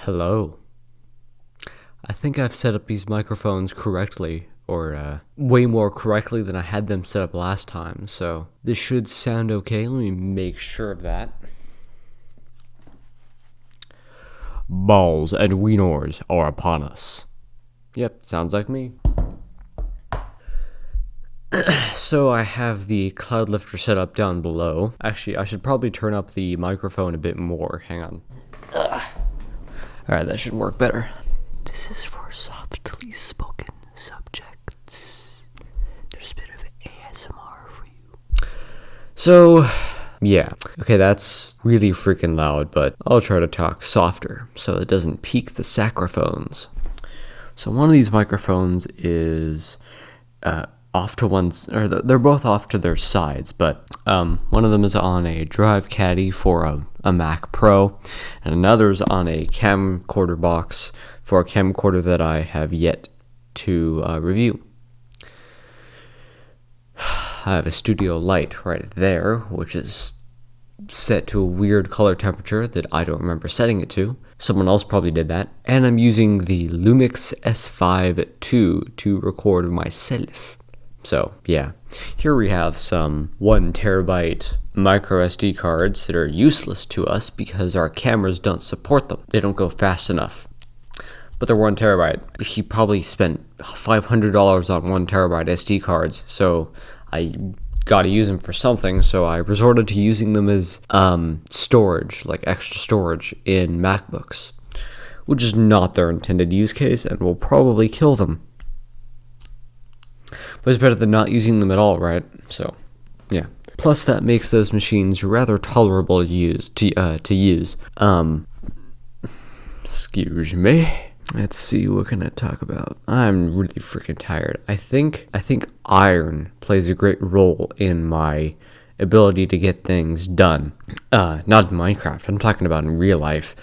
Hello. I think I've set up these microphones correctly, or way more correctly than I had them set up last time, so this should sound okay. Let me make sure of that. Balls and wieners are upon us. Yep, sounds like me. So I have the cloud lifter set up down below. Actually, I should probably turn up the microphone a bit more. Hang on. Alright, that should work better. This is for softly spoken subjects. There's a bit of ASMR for you. So, yeah. Okay, that's really freaking loud, but I'll try to talk softer so it doesn't peak the saxophones. So one of these microphones is off to one's, or they're both off to their sides, but one of them is on a drive caddy for a Mac Pro, and another's on a camcorder box for a camcorder that I have yet to review. I have a studio light right there, which is set to a weird color temperature that I don't remember setting it to. Someone else probably did that. And I'm using the Lumix S5 II to record myself. So, yeah. Here we have some 1 terabyte micro SD cards that are useless to us because our cameras don't support them. They don't go fast enough. But they're 1 terabyte. He probably spent $500 on 1 terabyte SD cards, so I gotta use them for something, so I resorted to using them as storage, like extra storage in MacBooks, which is not their intended use case and will probably kill them. But it's better than not using them at all, right? So, yeah. Plus, that makes those machines rather tolerable to use. Excuse me. Let's see, what can I talk about? I'm really freaking tired. I think iron plays a great role in my ability to get things done. Not in Minecraft. I'm talking about in real life.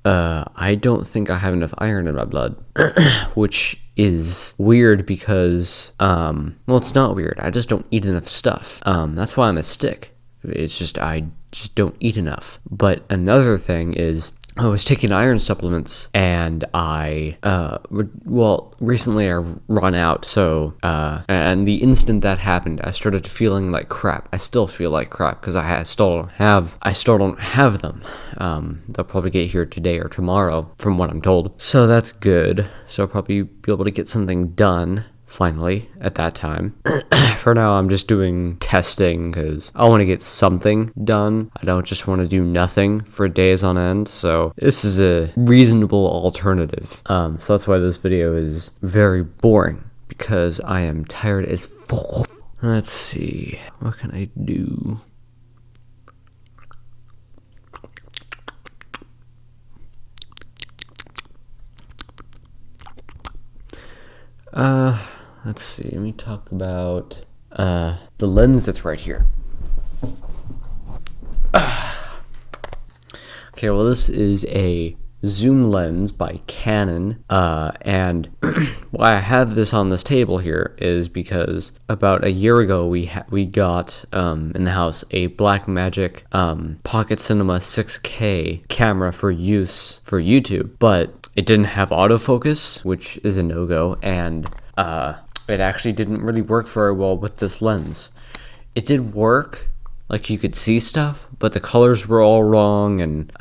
I don't think I have enough iron in my blood, which is weird because, well, it's not weird. I just don't eat enough stuff. That's why I'm a stick. It's just, I just don't eat enough. But another thing is, I was taking iron supplements, and recently I run out, so, and the instant that happened, I started feeling like crap. I still feel like crap, because I still don't have them. They'll probably get here today or tomorrow, from what I'm told. So that's good. So I'll probably be able to get something done, finally, at that time. For now, I'm just doing testing because I want to get something done. I don't just want to do nothing for days on end, so this is a reasonable alternative. So that's why this video is very boring, because I am tired as fuck. Let's see, what can I do? Let's see, let me talk about the lens that's right here. Okay, well, this is a zoom lens by Canon, and why I have this on this table here is because about a year ago we got in the house a Blackmagic Pocket Cinema 6K camera for use for YouTube, but it didn't have autofocus, which is a no-go, and it actually didn't really work very well with this lens. It did work, like you could see stuff, but the colors were all wrong, and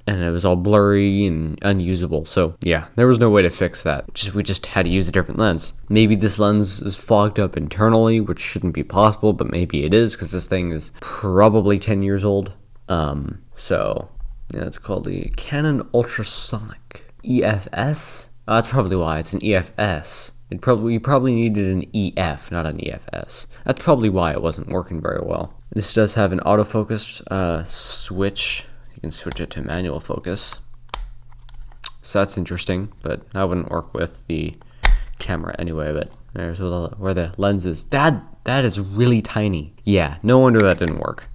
it was all blurry and unusable. So yeah, there was no way to fix that. We just had to use a different lens. Maybe this lens is fogged up internally, which shouldn't be possible, but maybe it is, because this thing is probably 10 years old. So yeah, it's called the Canon Ultrasonic EFS. That's probably why it's an EFS. You probably needed an EF, not an EFS. That's probably why it wasn't working very well. This does have an autofocus switch. You can switch it to manual focus. So that's interesting, but that wouldn't work with the camera anyway. But there's where the lens is. That is really tiny. Yeah, no wonder that didn't work.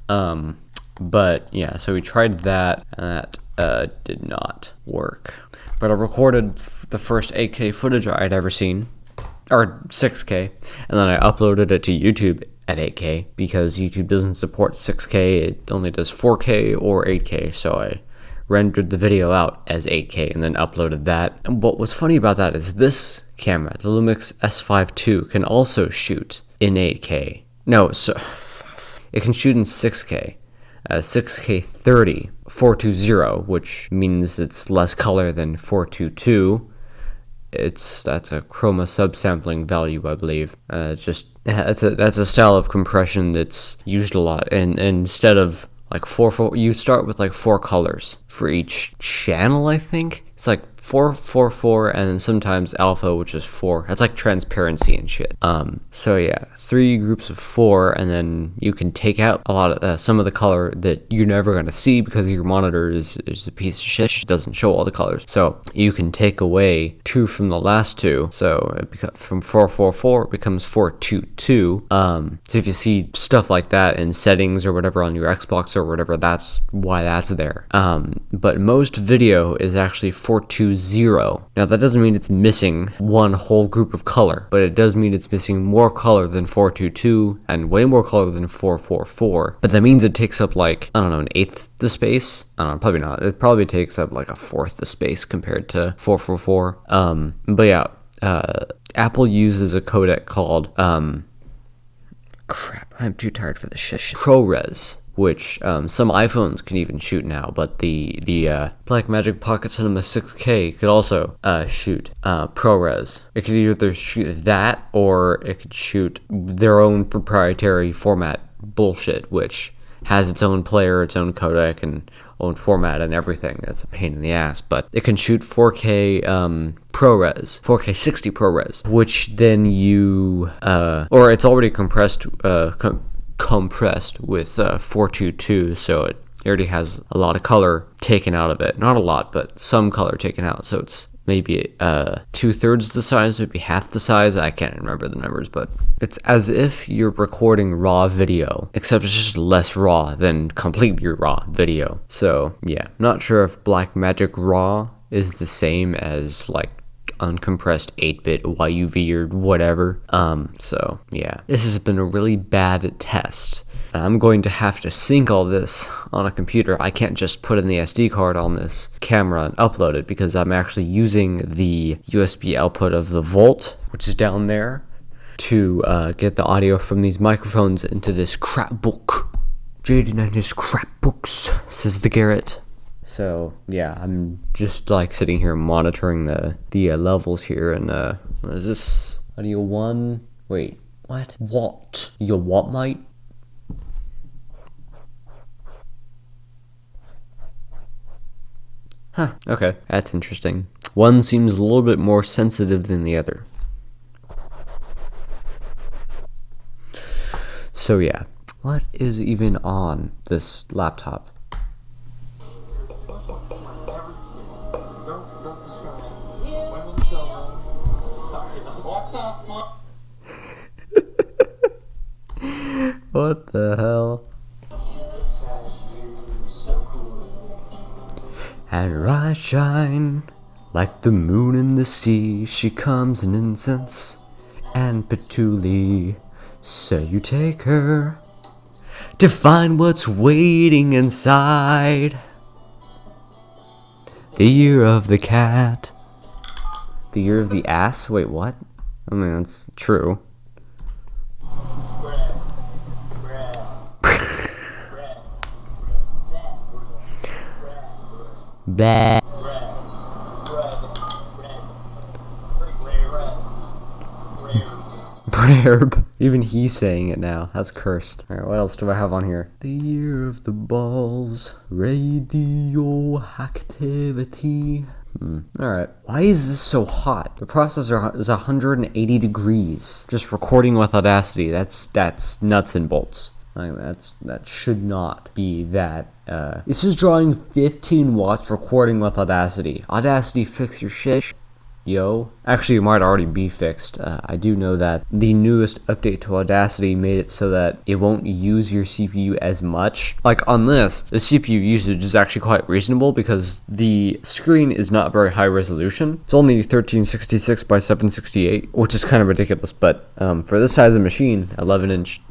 But yeah, so we tried that, and that did not work. But I recorded the first 8K footage I'd ever seen, or 6K, and then I uploaded it to YouTube at 8K, because YouTube doesn't support 6K, it only does 4K or 8K, so I rendered the video out as 8K and then uploaded that. And what's funny about that is this camera, the Lumix S5 II, can also shoot in 8K. No, so it can shoot in 6K. 6K 30 420, which means it's less color than 422. That's a chroma subsampling value, I believe. That's a style of compression that's used a lot. And instead of like you start with like 4 colors for each channel. I think it's like 4, and then sometimes alpha, which is 4. That's like transparency and shit. So yeah, 3 groups of 4, and then you can take out a lot of some of the color that you're never gonna see because your monitor is a piece of shit. It doesn't show all the colors. So you can take away 2 from the last 2. So from 444 it becomes 422. So if you see stuff like that in settings or whatever on your Xbox or whatever, that's why that's there. But most video is actually 420. Now that doesn't mean it's missing one whole group of color, but it does mean it's missing more color than 422 and way more color than 444. But that means it takes up like, I don't know, an eighth the space. I don't know, probably not. It probably takes up like a fourth the space compared to 444. But yeah, Apple uses a codec called crap, I'm too tired for this shit. ProRes, which some iPhones can even shoot now, but the Blackmagic Pocket Cinema 6K could also shoot ProRes. It could either shoot that, or it could shoot their own proprietary format bullshit, which has its own player, its own codec, and own format and everything. That's a pain in the ass, but it can shoot 4K ProRes, 4K 60 ProRes, which then you or it's already compressed with 422, so it already has a lot of color taken out of it. Not a lot, but some color taken out. So it's maybe 2/3 the size, maybe half the size. I can't remember the numbers, but it's as if you're recording raw video, except it's just less raw than completely raw video. So yeah, not sure if Blackmagic RAW is the same as like uncompressed 8-bit YUV or whatever. So yeah, this has been a really bad test. I'm going to have to sync all this on a computer. I can't just put in the SD card on this camera and upload it, because I'm actually using the USB output of the Volt, which is down there, to get the audio from these microphones into this crap book. JD and his crap books, says the Garrett. So yeah, I'm just like sitting here monitoring the levels here, and what is this? Audio 1? Wait, what? What? You what, mate? Huh, okay, that's interesting. One seems a little bit more sensitive than the other. So yeah, what is even on this laptop? What the hell? And her eyes shine like the moon in the sea. She comes in incense and patchouli. So you take her to find what's waiting inside. The year of the cat. The year of the ass? Wait, what? I mean, that's true. Bah. Brerb. Even he's saying it now. That's cursed. Alright, what else do I have on here? The year of the balls. Radioactivity. Alright. Why is this so hot? The processor is 180 degrees. Just recording with Audacity. That's nuts and bolts. Like that should not be that. This is drawing 15 watts recording with Audacity. Audacity, fix your shit, yo. Actually, it might already be fixed. I do know that the newest update to Audacity made it so that it won't use your CPU as much. Like on this, the CPU usage is actually quite reasonable because the screen is not very high resolution. It's only 1366 by 768, which is kind of ridiculous. But for this size of machine, 11-inch.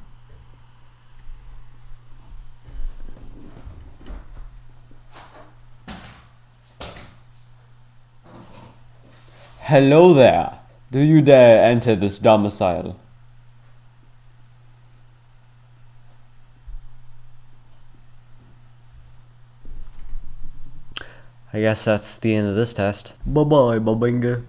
Hello there. Do you dare enter this domicile? I guess that's the end of this test. Bye bye, Babinga.